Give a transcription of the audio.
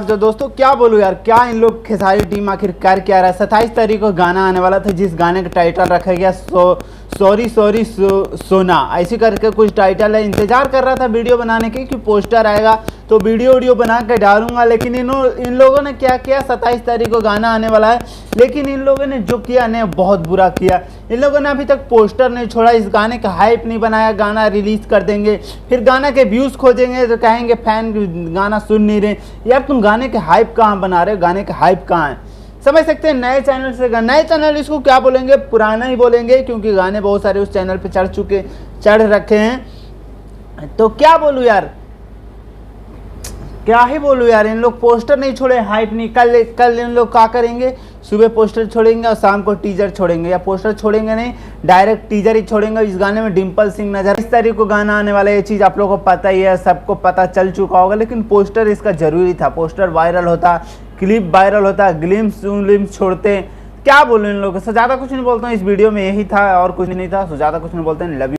तो दोस्तों क्या बोलूं यार, क्या इन लोग खेसारी टीम आखिर कर क्या रहा है। 27 तारीख को गाना आने वाला था जिस गाने का टाइटल रखा गया सॉरी सॉरी सोना, ऐसे करके कुछ टाइटल है। इंतजार कर रहा था वीडियो बनाने की कि पोस्टर आएगा तो वीडियो बना के डालूंगा, लेकिन इन लोगों ने क्या किया, 27 तारीख को गाना आने वाला है लेकिन इन लोगों ने जो किया ने बहुत बुरा किया। इन लोगों ने अभी तक पोस्टर नहीं छोड़ा, इस गाने का हाइप नहीं बनाया। गाना रिलीज कर देंगे, फिर गाना के व्यूज़ खोजेंगे तो कहेंगे फैन गाना सुन नहीं रहे। यार तुम गाने के हाइप कहाँ बना रहे हो, गाने के हाइप कहाँ है, समझ सकते हैं। नए चैनल से, नए चैनल इसको क्या बोलेंगे, पुराना ही बोलेंगे, क्योंकि गाने बहुत सारे उस चैनल पे चढ़ रखे हैं। तो क्या बोलूँ यार, क्या ही बोलूँ यार, इन लोग पोस्टर नहीं छोड़े, हाइप नहीं। कल इन लोग क्या करेंगे, सुबह पोस्टर छोड़ेंगे और शाम को टीजर छोड़ेंगे, या पोस्टर छोड़ेंगे नहीं, डायरेक्ट टीजर ही छोड़ेंगे। इस गाने में डिम्पल सिंह नजर, इस तारीख को गाना आने वाला है, ये चीज़ आप लोगों को पता ही है, सबको पता चल चुका होगा। लेकिन पोस्टर इसका जरूरी था, पोस्टर वायरल होता, क्लिप वायरल होता, ग्लिम्स छोड़ते। क्या बोलूं इन लोगों से, ज़्यादा कुछ नहीं बोलता हूँ। इस वीडियो में यही था और कुछ नहीं था, तो ज़्यादा कुछ नहीं बोलते हैं। Love you.